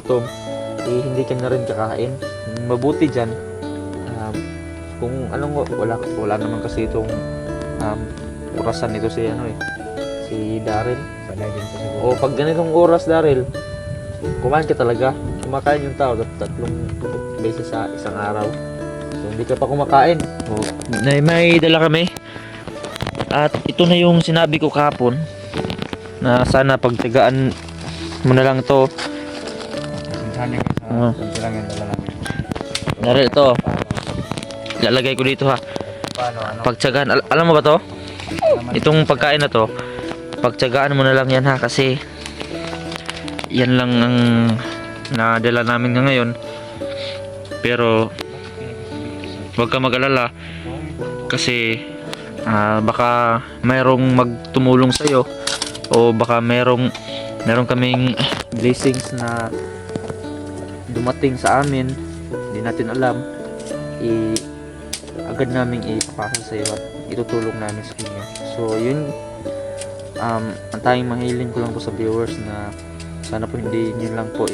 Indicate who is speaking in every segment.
Speaker 1: gutom, eh, hindi ka na rin kakain. Mabuti dyan, kung anong wala naman kasi itong orasan nito si si Daryl.
Speaker 2: Sanay din po siguro.
Speaker 1: O pag ganitong oras, Daryl, kumain ka talaga. Kumakain yung tao tatlong beses sa isang araw. So hindi ka pa kumakain. O, may dala kami. At ito na yung sinabi ko kahapon na sana pagtigaan mo na lang to.
Speaker 2: Minsan yung
Speaker 1: Oo.
Speaker 2: kunti lang yung dala namin.
Speaker 1: Daryl, ito. Ilalagay ko dito ha.
Speaker 2: Paano?
Speaker 1: Pagtiyagaan, alam mo ba to? Itong pagkain na to, pagtiyagaan mo na lang yan ha, kasi yan lang ang nadala namin ngayon. Pero huwag ka mag-alala kasi baka mayroong magtumulong sa'yo o baka mayroong kaming blessings na dumating sa amin, hindi natin alam, agad naming ipapasa sa iyo at itutulong namin sa inyo. So yun, ang tanging mahiling ko lang po sa viewers na sana po hindi nyo lang po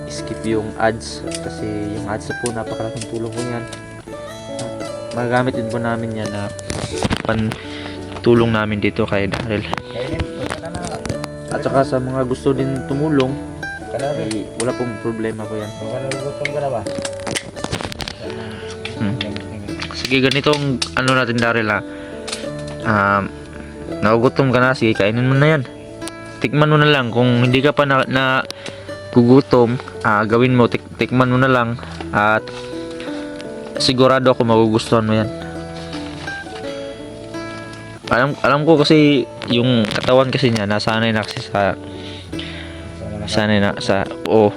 Speaker 1: skip yung ads, kasi yung ads po napakalaking tulong po yan. Magagamit din po namin yan na tulong namin dito kay Daryl. At saka sa mga gusto din tumulong, wala pong problema po yan.
Speaker 2: Gutom ka na ba?
Speaker 1: Sige, ganitong natin, Daryl ha. Nagugutom ka na, sige, kainin mo na yan. Tikman mo na lang. Kung hindi ka pa na gugutom, gawin mo, tikman mo na lang. At sigurado ako magugustuhan mo yan. Alam ko kasi yung katawan kasi niya nasanay na kasi sa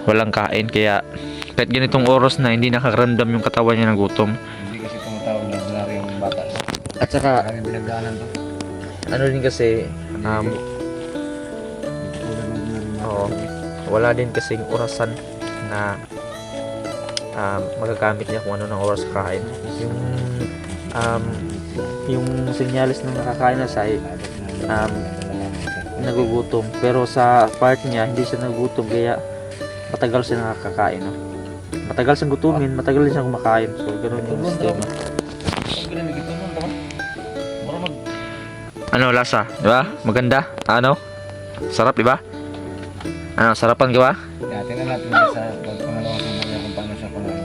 Speaker 1: walang kain, kaya kahit ganitong oras na hindi nakakaramdam yung katawan niya ng gutom.
Speaker 2: Hindi kasi tumatawag na dala yung bata.
Speaker 1: At saka
Speaker 2: Maraming binagdaanan to.
Speaker 1: ano din kasi wala din kasing orasan na magagamit niya kung ano ng oras kain. Yung senyales ng nakakain na siya ay nagugutom, pero sa part niya hindi siya nagugutom, kaya matagal siya nakakakain, no? Matagal siyang gutumin, matagal din siyang kumakain. So ganoon yung sistema. Ano lasa, di ba? Maganda. Ano? Sarap, di ba? Ano, sarapan ka ba?
Speaker 2: Tingnan natin sa pagpangalawang subo niya kung paano siya kumain.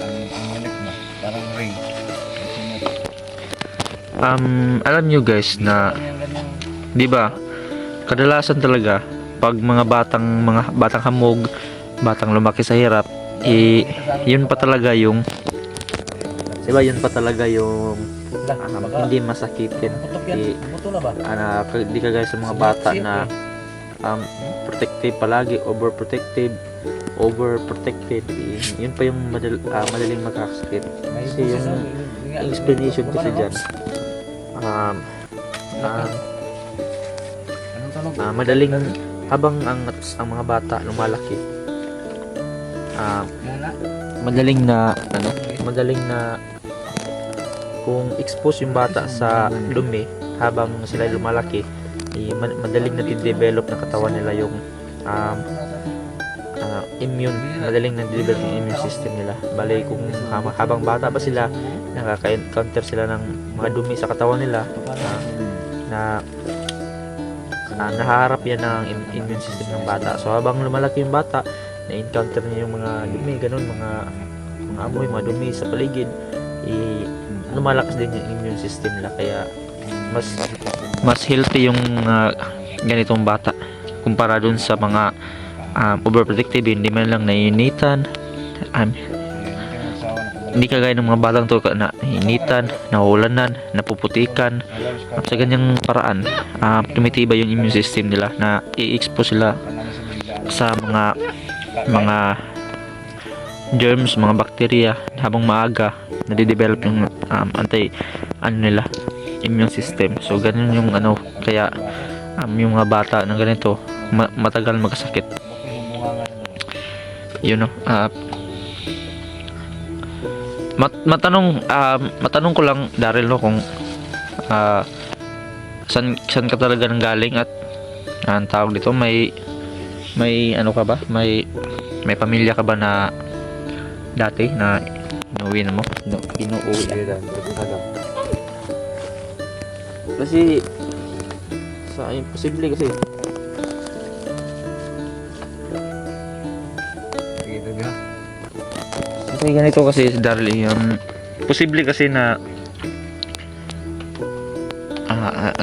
Speaker 2: Ang manik ba? Parang ring.
Speaker 1: Alam nyo guys na, di ba? Kadalasan talaga pag mga batang hamog, batang lumaki sa hirap, yun pa talaga yung, di ba, yun pa talaga yung hindi masakitin. Di kagaya sa mga bata na protective palagi, overprotected, yun pa yung madaling magkakasakit. Kasi yung explanation kasi dyan, madaling habang ang mga bata lumalaki, madaling na kung expose yung bata sa dumi habang sila lumalaki, madaling na develop ng katawan nila yung madaling na develop yung immune system nila. Bali kung habang bata pa sila, nakaka-encounter sila ng mga dumi sa katawan nila, nahaharap yan ng immune system ng bata. So habang lumalaki yung bata, na-encounter niya yung mga dumi, ganun, mga amoy, mga dumi sa paligid, lumalakas din yung immune system nila, kaya mas healthy yung ganitong bata kumpara dun sa mga overprotective, hindi man lang naiinitan, hindi kagaya ng mga batang to na naiinitan, naulanan, napuputikan. Sa ganyang paraan, tumitibay yung immune system nila, na i-expose sila sa mga germs, mga bacteria habang maaga nade-develop yung immune system. So ganun yung kaya yung mga bata na ganito matagal magkasakit. Yun, no. Matanong ko lang, Daryl, no, kung saan ka talaga nang galing, at ang tawag dito, may May ano ka ba? May pamilya ka ba na dati na inuwi na mo? No, inuwi.
Speaker 2: Sige lang, talaga.
Speaker 1: Kasi sa imposible kasi.
Speaker 2: Sige, ito nga.
Speaker 1: Kasi ganito kasi si Darl, posible kasi na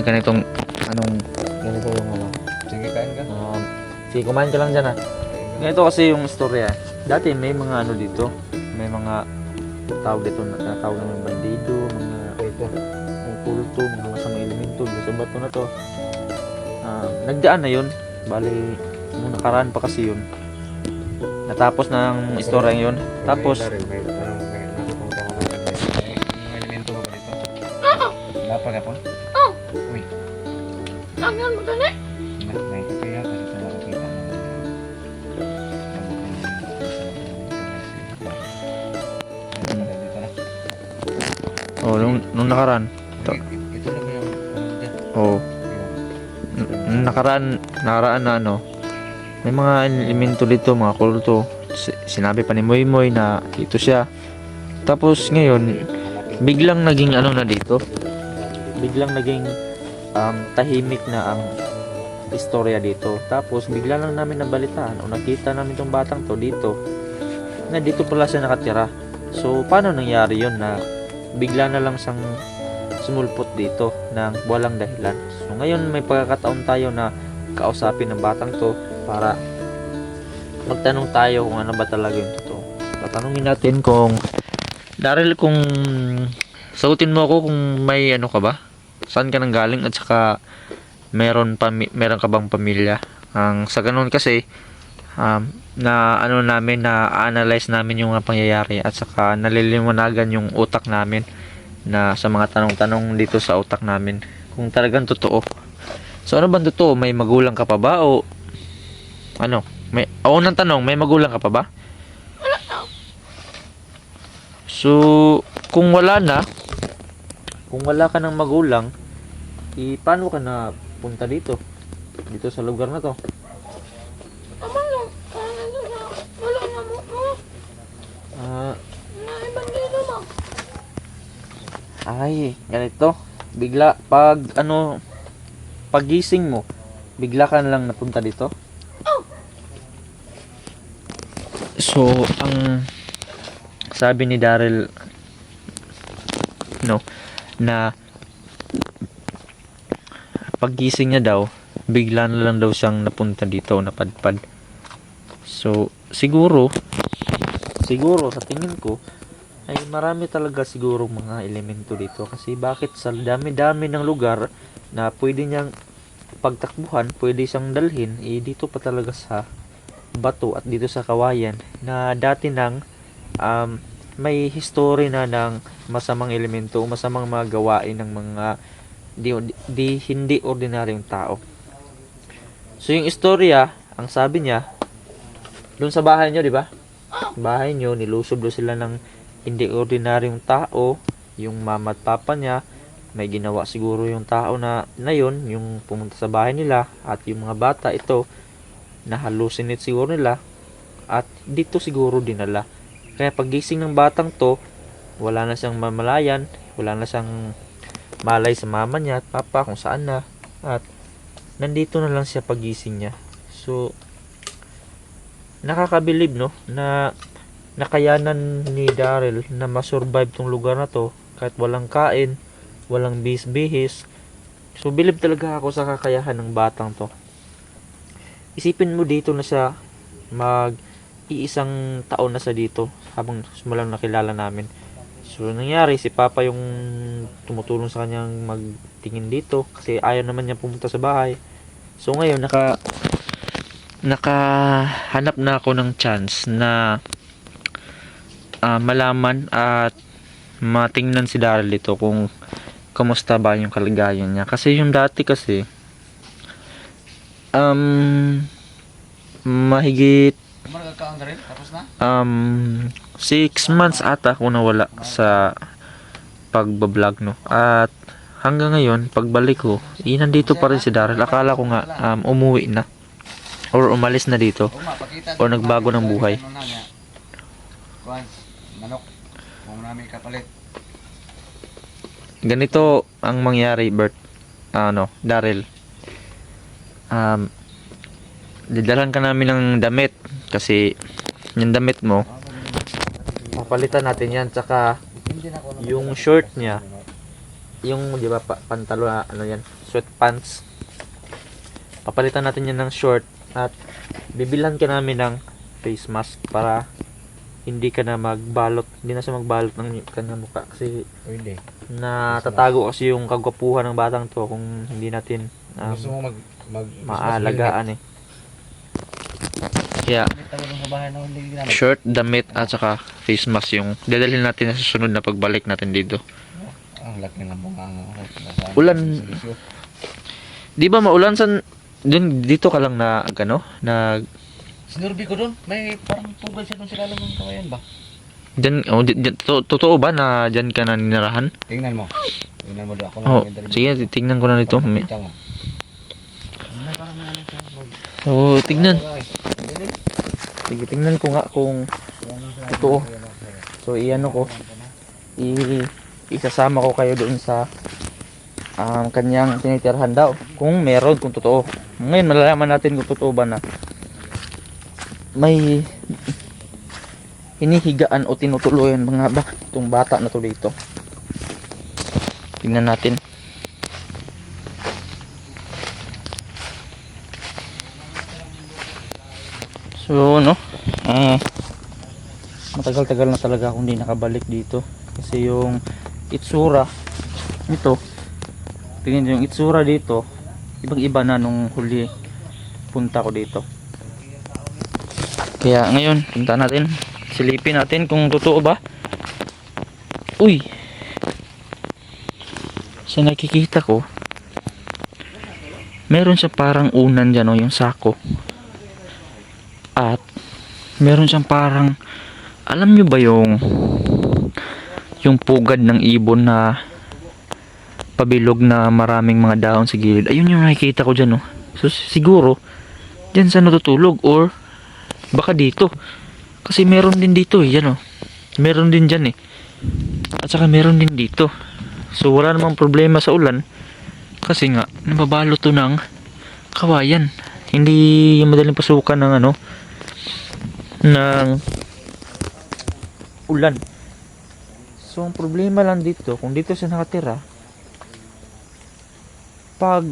Speaker 1: ganitong ganito yung ano.
Speaker 2: Sige, kain ka.
Speaker 1: Sige, kumain ka lang dyan ha. Ganito kasi yung istorya. Dati may mga ano dito, may mga tawag dito na tawag ng bandido, mga kulto, mga masamang elemento sa bato na to. Nagdaan na yun. Bali, nung nakaraan pa kasi yun. Natapos na ang istorya yun. Tapos,
Speaker 2: may nakupunta ko na may elemento ba dito? Dapat ako? Uy.
Speaker 3: Tangan mo tani.
Speaker 2: May kaya kasi ito nakakita mo.
Speaker 1: nung nakaraan.
Speaker 2: Ito na ba yung
Speaker 1: Oh, nung nakaraan na ano, may mga elemento dito, mga kulto. Sinabi pa ni Moy Moy na dito siya. Tapos ngayon, biglang naging ano na dito. Biglang naging tahimik na ang istorya dito. Tapos bigla lang namin nabalitaan o nakita namin tong batang to dito. Na dito pala siya nakatira. So paano nangyari yun na bigla na lang siyang sumulpot dito ng walang dahilan. So ngayon may pagkakataon tayo na kausapin ng batang to para magtanong tayo kung ano ba talaga yung totoo. Tatanungin natin kung Daryl, kung sagutin mo ako kung may ano ka ba? Saan ka nang galing at saka meron ka bang pamilya? Sa ganun kasi na ano namin, na analyze namin yung mga pangyayari at saka naliliwanagan yung utak namin na sa mga tanong-tanong dito sa utak namin kung talagang totoo. So ano bang totoo? May magulang ka pa ba o ano? Unang tanong, may magulang ka pa ba? So kung wala ka ng magulang, paano ka na punta dito sa lugar na to?
Speaker 3: Tama lang. Kaya na wala na mo. Naiban dito mo.
Speaker 1: Ay, ganito. Bigla pagising mo, bigla ka na lang napunta dito. So, ang sabi ni Daryl na paggising niya daw, bigla na lang daw siyang napunta dito, napadpad. So, siguro sa tingin ko ay marami talaga siguro mga elemento dito, kasi bakit sa dami-dami ng lugar na pwede niyang pagtakbuhan, pwede siyang dalhin, dito pa talaga sa bato at dito sa kawayan na dati nang may history na ng masamang elemento, masamang mga gawain ng mga hindi ordinaryong tao. So yung istorya, ang sabi niya, doon sa bahay niyo, di ba? Bahay niyo, nilusob do sila ng hindi ordinaryong tao. Yung mama at papa niya, may ginawa siguro yung tao na yun, yung pumunta sa bahay nila, at yung mga bata ito, na-hallucinate siguro nila, at dito siguro dinala. Kaya pagising ng batang to, wala na siyang mamalayan, wala na siyang malay sa mama niya at papa kung saan na, at nandito na lang siya pagising niya. So nakakabilib na nakayanan ni Daryl na masurvive tong lugar na to kahit walang kain, walang bihis. So bilib talaga ako sa kakayahan ng batang to. Isipin mo, dito na siya iisang taon na sa dito habang simulang nakilala namin. So nangyari, si Papa yung tumutulong sa kanyang magtingin dito kasi ayaw naman niya pumunta sa bahay. So ngayon nakahanap na ako ng chance na malaman at matingnan si Daryl dito kung kamusta ba yung kalagayan niya. Kasi yung dati kasi mahigit
Speaker 2: Tapos na?
Speaker 1: 6 months ata ako nawala sa pagbablog, no. At hanggang ngayon, pagbalik ko, nandito pa rin si Daryl. Akala ko nga umuwi na. or umalis na dito
Speaker 2: Oo nga, pakita.
Speaker 1: o nagbago ng buhay.
Speaker 2: Ano na niya? Kuwan, manok. Kung namin kapalit.
Speaker 1: Ganito ang mangyari, Bert. Daryl. Didalhan ka namin ng damit kasi yung damit mo papalitan natin yan, tsaka yung short niya, yung di ba pantalo ano yan, sweatpants, papalitan natin yan ng short at bibilhan ka namin ng face mask para hindi ka na magbalot, hindi na siya magbalot ng kanyang mukha kasi
Speaker 2: Pwede.
Speaker 1: natatago kasi yung kagwapuhan ng batang to kung hindi natin
Speaker 2: Gusto mo
Speaker 1: maalagaan eh. Kaya
Speaker 2: Tago sa bahay na hindi ginamit.
Speaker 1: short, damit at saka face mask yung dadalhin natin sa susunod na pagbalik natin dito.
Speaker 2: Ang laki ng bunganga.
Speaker 1: Ulan. Di ba maulan dito ka lang na
Speaker 2: Sinurbi ko doon. May parang tubig siya doon sa lalong ng kawayan ba?
Speaker 1: totoo ba na diyan ka na ninirahan?
Speaker 2: Tingnan mo. Tingnan mo doon. Ako
Speaker 1: Oh,
Speaker 2: lang.
Speaker 1: sige, tingnan ko na nito. So, tingnan. Sige, tingnan ko nga kung totoo. So, isasama ko kayo doon sa kanyang tinitirhan daw. Kung meron, kung totoo. Ngayon, malalaman natin kung totoo ba na may hinihigaan o tinutuloyan mga ba itong bata na to dito. Tingnan natin. So, matagal-tagal na talaga akong hindi nakabalik dito kasi yung itsura nito, tingnan nyo yung itsura dito, ibang-iba na nung huli punta ko dito. Kaya ngayon, punta natin, silipin natin kung totoo ba. Uy! Sa nakikita ko, meron siya parang unan dyan, yung sako. At meron siyang parang, alam nyo ba yung pugad ng ibon na pabilog na maraming mga dahon sa gilid. Ayun yung nakikita ko dyan, So siguro dyan sa natutulog or baka dito. Kasi meron din dito yan, meron din dyan at saka meron din dito. So wala namang problema sa ulan kasi nga nababalo to ng kawayan. Hindi madaling pasukan ng ng ulan. So ang problema lang dito, kung dito siya nakatira, pag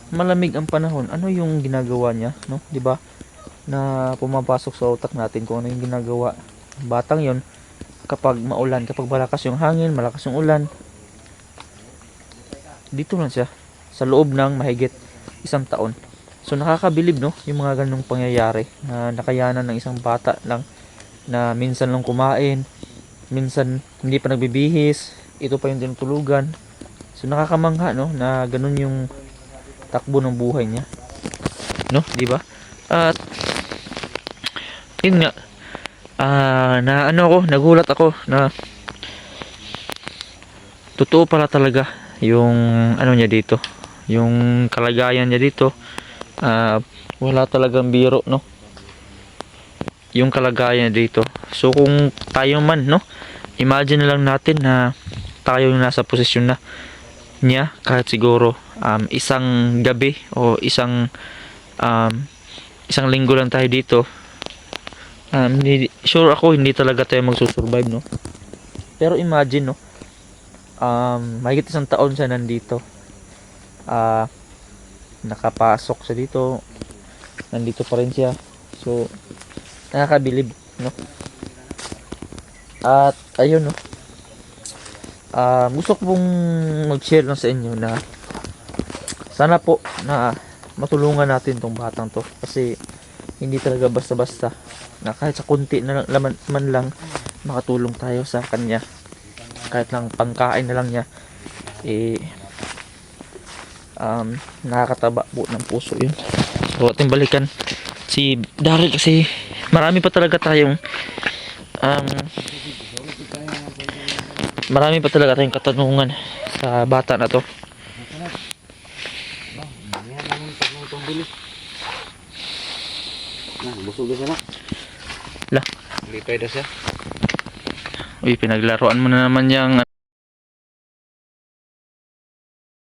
Speaker 1: malamig ang panahon, ano yung ginagawa niya, 'Di ba? Na pumapasok sa utak natin kung ano yung ginagawa ng batang 'yon kapag maulan, kapag malakas yung hangin, malakas yung ulan. Dito lang siya sa loob ng mahigit 1 taon. So nakakabilib yung mga ganung pangyayari na nakayanan ng isang bata lang na minsan lang kumain, minsan hindi pa nagbibihis, ito pa yung tinutulugan. So nakakamangha na ganun yung takbo ng buhay niya. 'Di ba? At yun nga, nagulat ako na totoo pala talaga yung niya dito, yung kalagayan niya dito. Wala talagang biro, yung kalagayan dito. So kung tayo man, imagine na lang natin na tayo yung nasa posisyon na niya, kahit siguro isang gabi o isang linggo lang tayo dito, sure ako hindi talaga tayo magsusurvive, pero imagine, mahigit 1 taon siya nandito, nakapasok siya dito, nandito pa rin siya. So nakakabilib, at ayun, gusto ko pong mag-share lang sa inyo na sana po na matulungan natin tong batang to, kasi hindi talaga basta-basta na kahit sa kunti na man lang makatulong tayo sa kanya, kahit lang pangkain na lang niya, nakakataba po ng puso yun. So ating balikan si Daryl kasi marami pa talaga tayong katanungan sa bata na to.
Speaker 2: Busog na sana.
Speaker 1: La.
Speaker 2: Lipay na siya.
Speaker 1: Uy, pinaglaruan mo na naman yung